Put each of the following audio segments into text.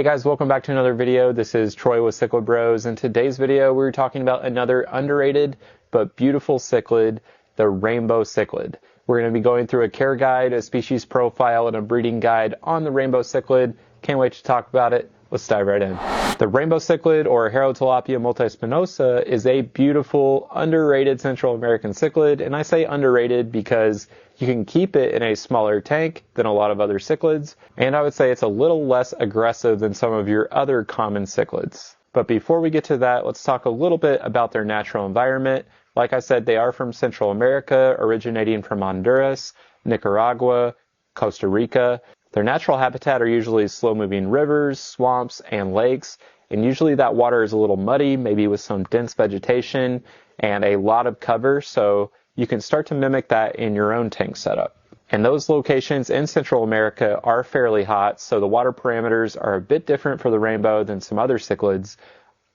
Hey guys, welcome back to another video. This is Troy with Cichlid Bros. In today's video, we're talking about another underrated but beautiful cichlid, the rainbow cichlid. We're going to be going through a care guide, a species profile, and a breeding guide on the rainbow cichlid. Can't wait to talk about it. Let's dive right in. The rainbow cichlid, or Herotilapia multispinosa, is a beautiful, underrated Central American cichlid, and I say underrated because you can keep it in a smaller tank than a lot of other cichlids, and I would say it's a little less aggressive than some of your other common cichlids. But before we get to that, let's talk a little bit about their natural environment. Like I said, they are from Central America, originating from Honduras, Nicaragua, Costa Rica. Their natural habitat are usually slow-moving rivers, swamps, and lakes, and usually that water is a little muddy, maybe with some dense vegetation and a lot of cover, so you can start to mimic that in your own tank setup. And those locations in Central America are fairly hot, so the water parameters are a bit different for the rainbow than some other cichlids.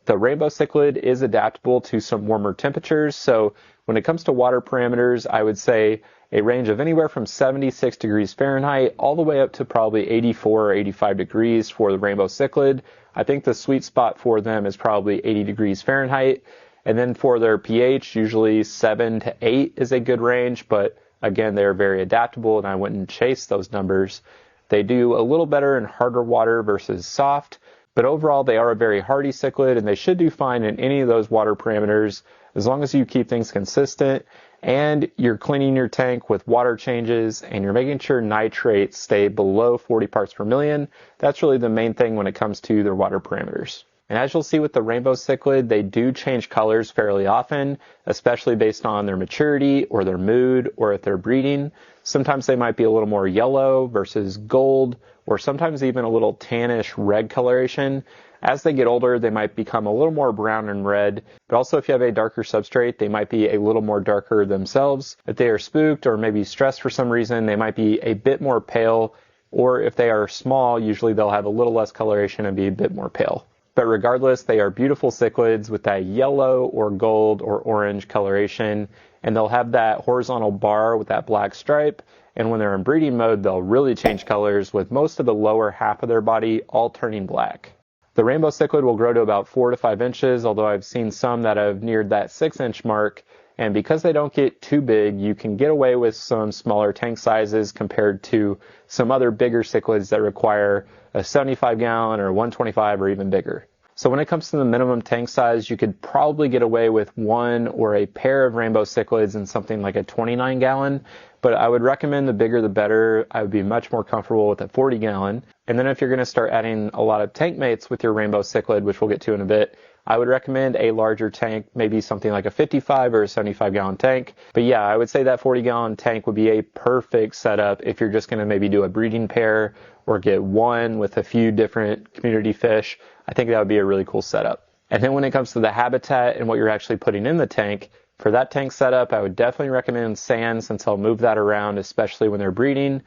The rainbow cichlid is adaptable to some warmer temperatures, so when it comes to water parameters, I would say a range of anywhere from 76 degrees Fahrenheit all the way up to probably 84 or 85 degrees for the rainbow cichlid. I think the sweet spot for them is probably 80 degrees Fahrenheit. And then for their pH, usually 7 to 8 is a good range, but again, they're very adaptable and I wouldn't chase those numbers. They do a little better in harder water versus soft, but overall they are a very hardy cichlid and they should do fine in any of those water parameters as long as you keep things consistent and you're cleaning your tank with water changes and you're making sure nitrates stay below 40 parts per million. That's really the main thing when it comes to their water parameters. And as you'll see with the rainbow cichlid, they do change colors fairly often, especially based on their maturity or their mood or if they're breeding. Sometimes they might be a little more yellow versus gold, or sometimes even a little tannish red coloration. As they get older, they might become a little more brown and red, but also if you have a darker substrate, they might be a little more darker themselves. If they are spooked or maybe stressed for some reason, they might be a bit more pale, or if they are small, usually they'll have a little less coloration and be a bit more pale. But regardless, they are beautiful cichlids with that yellow or gold or orange coloration, and they'll have that horizontal bar with that black stripe, and when they're in breeding mode, they'll really change colors with most of the lower half of their body all turning black. The rainbow cichlid will grow to about 4 to 5 inches, although I've seen some that have neared that 6-inch mark, and because they don't get too big, you can get away with some smaller tank sizes compared to some other bigger cichlids that require a 75-gallon or 125 or even bigger. So when it comes to the minimum tank size, you could probably get away with one or a pair of rainbow cichlids in something like a 29-gallon, but I would recommend the bigger the better. I would be much more comfortable with a 40-gallon. And then if you're going to start adding a lot of tank mates with your rainbow cichlid, which we'll get to in a bit, I would recommend a larger tank, maybe something like a 55 or a 75-gallon tank. But yeah, I would say that 40-gallon tank would be a perfect setup if you're just going to maybe do a breeding pair or get one with a few different community fish. I think that would be a really cool setup. And then when it comes to the habitat and what you're actually putting in the tank, for that tank setup, I would definitely recommend sand since I'll move that around, especially when they're breeding.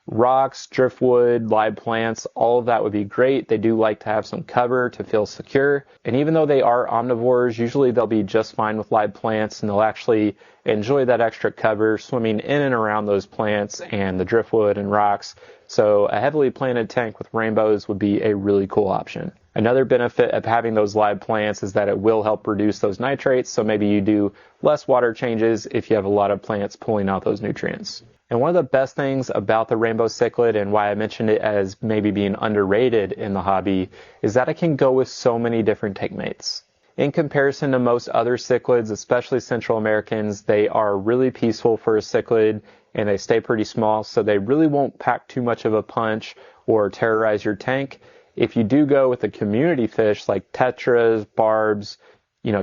Rocks, driftwood, live plants, all of that would be great. They do like to have some cover to feel secure. And even though they are omnivores, usually they'll be just fine with live plants and they'll actually enjoy that extra cover swimming in and around those plants and the driftwood and rocks. So a heavily planted tank with rainbows would be a really cool option. Another benefit of having those live plants is that it will help reduce those nitrates. So maybe you do less water changes if you have a lot of plants pulling out those nutrients. And one of the best things about the rainbow cichlid and why I mentioned it as maybe being underrated in the hobby is that it can go with so many different tank mates. In comparison to most other cichlids, especially Central Americans, they are really peaceful for a cichlid and they stay pretty small, so they really won't pack too much of a punch or terrorize your tank. If you do go with a community fish like tetras, barbs,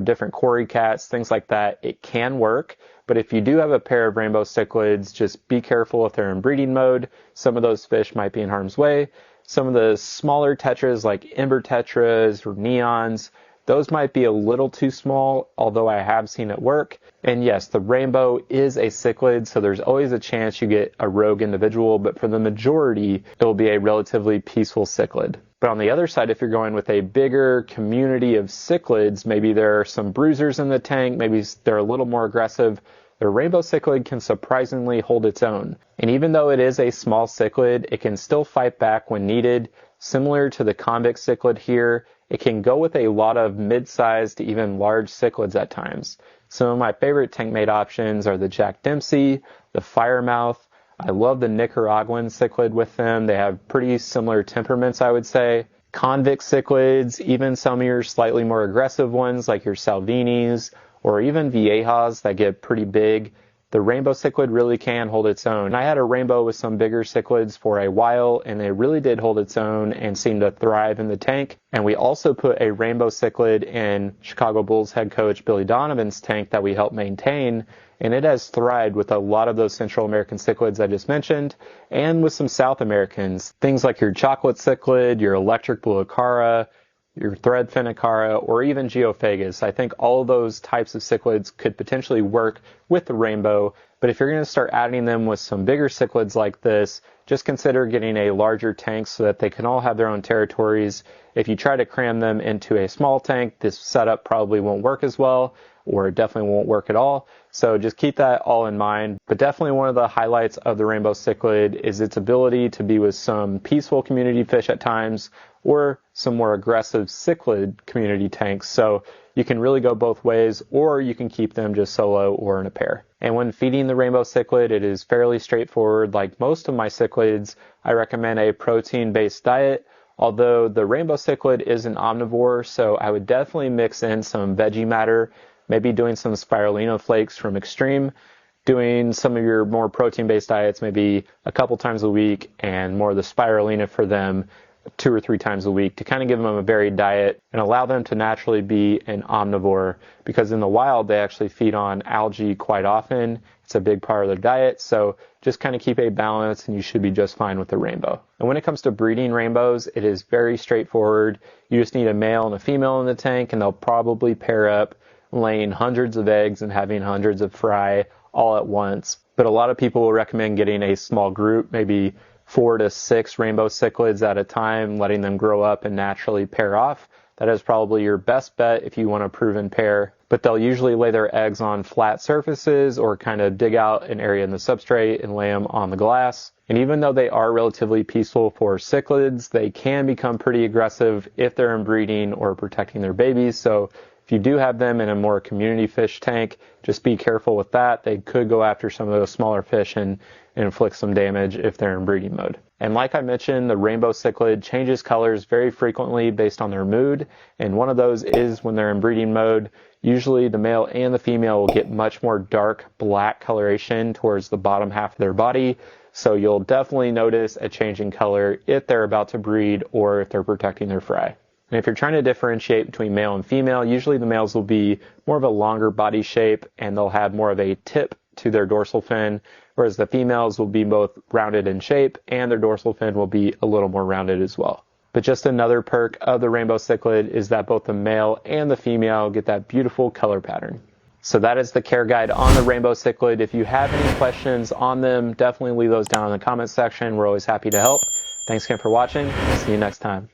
different cory cats, things like that, it can work. But if you do have a pair of rainbow cichlids, just be careful if they're in breeding mode. Some of those fish might be in harm's way. Some of the smaller tetras like ember tetras or neons, those might be a little too small, although I have seen it work. And yes, the rainbow is a cichlid, so there's always a chance you get a rogue individual, but for the majority, it will be a relatively peaceful cichlid. But on the other side, if you're going with a bigger community of cichlids, maybe there are some bruisers in the tank, maybe they're a little more aggressive, the rainbow cichlid can surprisingly hold its own. And even though it is a small cichlid, it can still fight back when needed. similar to the convict cichlid here, it can go with a lot of mid-sized to even large cichlids at times. Some of my favorite tank mate options are the Jack Dempsey, the Firemouth. I love the Nicaraguan cichlid with them. They have pretty similar temperaments, I would say. Convict cichlids, even some of your slightly more aggressive ones like your Salvinis or even Viejas that get pretty big. The rainbow cichlid really can hold its own. I had a rainbow with some bigger cichlids for a while, and it really did hold its own and seemed to thrive in the tank. And we also put a rainbow cichlid in Chicago Bulls head coach Billy Donovan's tank that we helped maintain, and it has thrived with a lot of those Central American cichlids I just mentioned, and with some South Americans. Things like your chocolate cichlid, your electric blue acara, your threadfin acara, or even geophagus. I think all of those types of cichlids could potentially work with the rainbow, but if you're going to start adding them with some bigger cichlids like this, just consider getting a larger tank so that they can all have their own territories. If you try to cram them into a small tank, this setup probably won't work as well, or it definitely won't work at all. So just keep that all in mind. But definitely one of the highlights of the rainbow cichlid is its ability to be with some peaceful community fish at times, or some more aggressive cichlid community tanks. So you can really go both ways, or you can keep them just solo or in a pair. And when feeding the rainbow cichlid, it is fairly straightforward. Like most of my cichlids, I recommend a protein-based diet, although the rainbow cichlid is an omnivore, so I would definitely mix in some veggie matter, maybe doing some spirulina flakes from Extreme, doing some of your more protein-based diets maybe a couple times a week, and more of the spirulina for them 2 or 3 times a week to kind of give them a varied diet and allow them to naturally be an omnivore, because in the wild they actually feed on algae quite often. It's a big part of their diet, so just kind of keep a balance and you should be just fine with the rainbow. And when it comes to breeding rainbows, it is very straightforward. You just need a male and a female in the tank, and they'll probably pair up, laying hundreds of eggs and having hundreds of fry all at once. But a lot of people will recommend getting a small group, maybe 4 to 6 rainbow cichlids at a time, letting them grow up and naturally pair off. That is probably your best bet if you want a proven pair. But they'll usually lay their eggs on flat surfaces or kind of dig out an area in the substrate and lay them on the glass. And even though they are relatively peaceful for cichlids, they can become pretty aggressive if they're inbreeding or protecting their babies. So if you do have them in a more community fish tank, just be careful with that. They could go after some of those smaller fish and inflict some damage if they're in breeding mode. And like I mentioned, the rainbow cichlid changes colors very frequently based on their mood, and one of those is when they're in breeding mode. Usually the male and the female will get much more dark black coloration towards the bottom half of their body, so you'll definitely notice a change in color if they're about to breed or if they're protecting their fry. And if you're trying to differentiate between male and female, usually the males will be more of a longer body shape and they'll have more of a tip to their dorsal fin, whereas the females will be both rounded in shape and their dorsal fin will be a little more rounded as well. But just another perk of the rainbow cichlid is that both the male and the female get that beautiful color pattern. So that is the care guide on the rainbow cichlid. If you have any questions on them, definitely leave those down in the comments section. We're always happy to help. Thanks again for watching. See you next time.